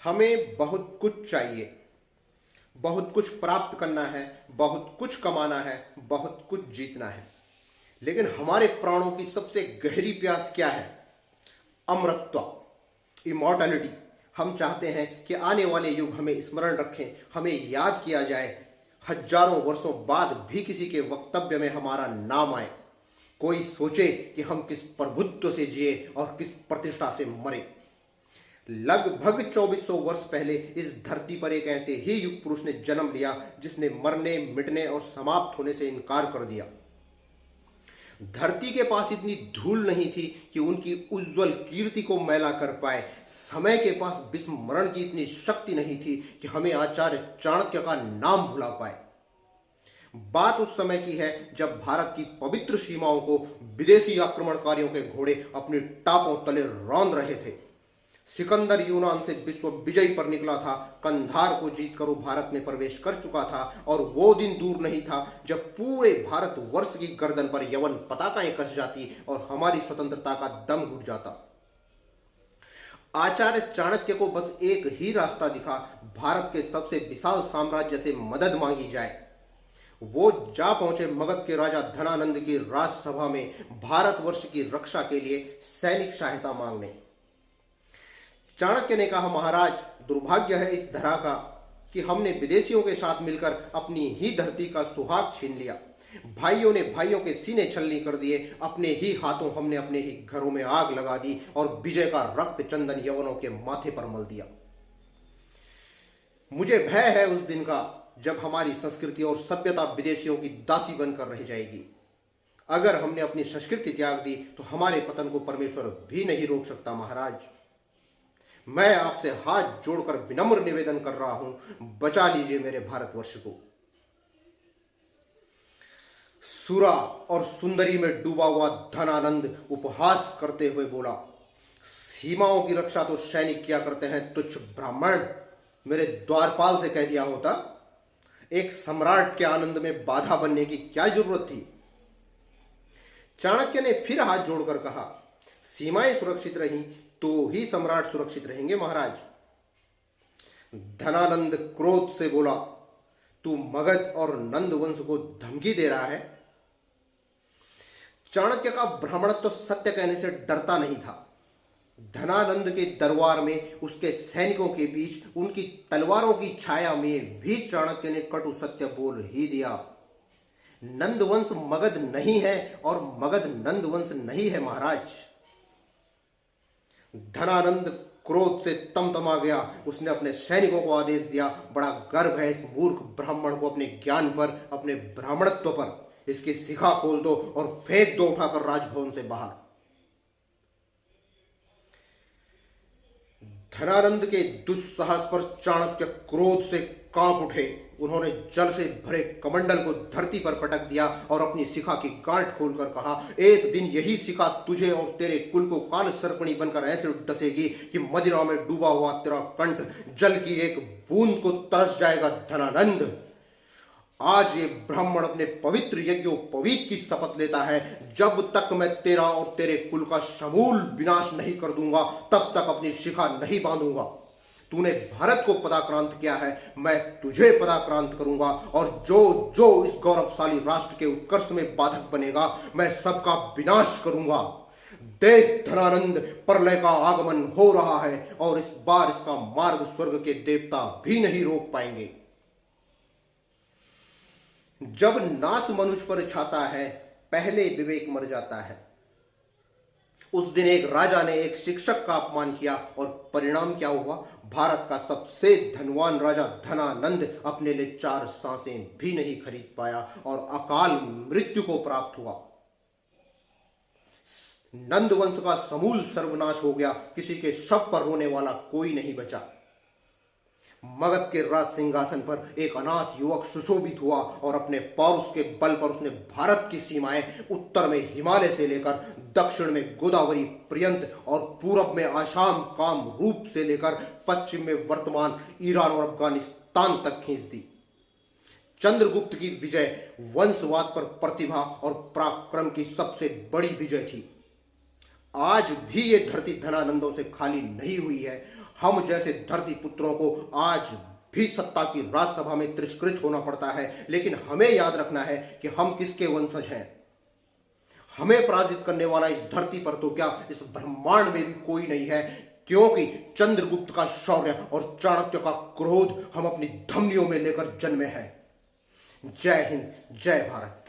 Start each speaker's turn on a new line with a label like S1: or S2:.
S1: हमें बहुत कुछ चाहिए, बहुत कुछ प्राप्त करना है, बहुत कुछ कमाना है, बहुत कुछ जीतना है। लेकिन हमारे प्राणों की सबसे गहरी प्यास क्या है? अमरत्व, इमॉर्टैलिटी। हम चाहते हैं कि आने वाले युग हमें स्मरण रखें, हमें याद किया जाए, हजारों वर्षों बाद भी किसी के वक्तव्य में हमारा नाम आए। कोई सोचे कि हम किस प्रभुत्व से जिए और किस प्रतिष्ठा से मरे। लगभग 2400 वर्ष पहले इस धरती पर एक ऐसे ही युग पुरुष ने जन्म लिया जिसने मरने, मिटने और समाप्त होने से इनकार कर दिया। धरती के पास इतनी धूल नहीं थी कि उनकी उज्जवल कीर्ति को मैला कर पाए। समय के पास विस्मरण की इतनी शक्ति नहीं थी कि हमें आचार्य चाणक्य का नाम भुला पाए। बात उस समय की है जब भारत की पवित्र सीमाओं को विदेशी आक्रमणकारियों के घोड़े अपनी टापों तले रौंद रहे थे। सिकंदर यूनान से विश्व विजयी पर निकला था, कंधार को जीतकर वो भारत में प्रवेश कर चुका था और वो दिन दूर नहीं था जब पूरे भारत वर्ष की गर्दन पर यवन पताकाएं कस जाती और हमारी स्वतंत्रता का दम घुट जाता। आचार्य चाणक्य को बस एक ही रास्ता दिखा, भारत के सबसे विशाल साम्राज्य से मदद मांगी जाए। वो जा पहुंचे मगध के राजा धनानंद की राजसभा में भारतवर्ष की रक्षा के लिए सैनिक सहायता मांगने। चाणक्य ने कहा, महाराज, दुर्भाग्य है इस धरा का कि हमने विदेशियों के साथ मिलकर अपनी ही धरती का सुहाग छीन लिया। भाइयों ने भाइयों के सीने छलनी कर दिए, अपने ही हाथों हमने अपने ही घरों में आग लगा दी और विजय का रक्त चंदन यवनों के माथे पर मल दिया। मुझे भय है उस दिन का जब हमारी संस्कृति और सभ्यता विदेशियों की दासी बनकर रह जाएगी। अगर हमने अपनी संस्कृति त्याग दी तो हमारे पतन को परमेश्वर भी नहीं रोक सकता। महाराज, मैं आपसे हाथ जोड़कर विनम्र निवेदन कर रहा हूं, बचा लीजिए मेरे भारतवर्ष को। सुरा और सुंदरी में डूबा हुआ धनानंद उपहास करते हुए बोला, सीमाओं की रक्षा तो सैनिक किया करते हैं, तुच्छ ब्राह्मण। मेरे द्वारपाल से कह दिया होता। एक सम्राट के आनंद में बाधा बनने की क्या जरूरत थी? चाणक्य ने फिर हाथ जोड़कर कहा, सीमाएं सुरक्षित रही तो ही सम्राट सुरक्षित रहेंगे। महाराज, धनानंद क्रोध से बोला, तू मगध और नंद वंश को धमकी दे रहा है? चाणक्य का ब्राह्मणत्व सत्य कहने से डरता नहीं था। धनानंद के दरबार में उसके सैनिकों के बीच उनकी तलवारों की छाया में भी चाणक्य ने कटु सत्य बोल ही दिया। नंदवंश मगध नहीं है और मगध नंदवंश नहीं है। महाराज, धनानंद क्रोध से तमतमा गया। उसने अपने सैनिकों को आदेश दिया, बड़ा गर्व है इस मूर्ख ब्राह्मण को अपने ज्ञान पर, अपने ब्राह्मणत्व पर। इसकी शिखा खोल दो और फेंक दो उठाकर राजभवन से बाहर। धनानंद के दुस्साहस पर चाणक्य क्रोध से कांप उठे। उन्होंने जल से भरे कमंडल को धरती पर पटक दिया और अपनी शिखा की गांठ खोलकर कहा, एक दिन यही शिखा तुझे और तेरे कुल को काल सर्पणी बनकर ऐसे डसेगी कि मदिरा में डूबा हुआ तेरा कंठ जल की एक बूंद को तरस जाएगा। धनानंद, आज ये ब्राह्मण अपने पवित्र यज्ञोपवीत की शपथ लेता है, जब तक मैं तेरा और तेरे कुल का समूल विनाश नहीं कर दूंगा तब तक अपनी शिखा नहीं बांधूंगा। तूने भारत को पदाक्रांत किया है, मैं तुझे पदाक्रांत करूंगा और जो जो इस गौरवशाली राष्ट्र के उत्कर्ष में बाधक बनेगा मैं सबका विनाश करूंगा। देख धनानंद, प्रलय का आगमन हो रहा है और इस बार इसका मार्ग स्वर्ग के देवता भी नहीं रोक पाएंगे। जब नाश मनुष्य पर छाता है, पहले विवेक मर जाता है। उस दिन एक राजा ने एक शिक्षक का अपमान किया और परिणाम क्या हुआ? भारत का सबसे धनवान राजा धनानंद अपने लिए 4 सांसें भी नहीं खरीद पाया और अकाल मृत्यु को प्राप्त हुआ। नंद वंश का समूल सर्वनाश हो गया, किसी के शव पर रोने वाला कोई नहीं बचा। मगध के राज सिंहासन पर एक अनाथ युवक सुशोभित हुआ और अपने पौरुष के बल पर उसने भारत की सीमाएं उत्तर में हिमालय से लेकर दक्षिण में गोदावरी पर्यंत और पूरब में आसाम काम रूप से लेकर पश्चिम में वर्तमान ईरान और अफगानिस्तान तक खींच दी। चंद्रगुप्त की विजय वंशवाद पर प्रतिभा और पराक्रम की सबसे बड़ी विजय थी। आज भी ये धरती धनानंदों से खाली नहीं हुई है। हम जैसे धरती पुत्रों को आज भी सत्ता की राज्यसभा में तिरस्कृत होना पड़ता है, लेकिन हमें याद रखना है कि हम किसके वंशज हैं। हमें पराजित करने वाला इस धरती पर तो क्या इस ब्रह्मांड में भी कोई नहीं है, क्योंकि चंद्रगुप्त का शौर्य और चाणक्य का क्रोध हम अपनी धमनियों में लेकर जन्मे हैं। जय हिंद, जय भारत।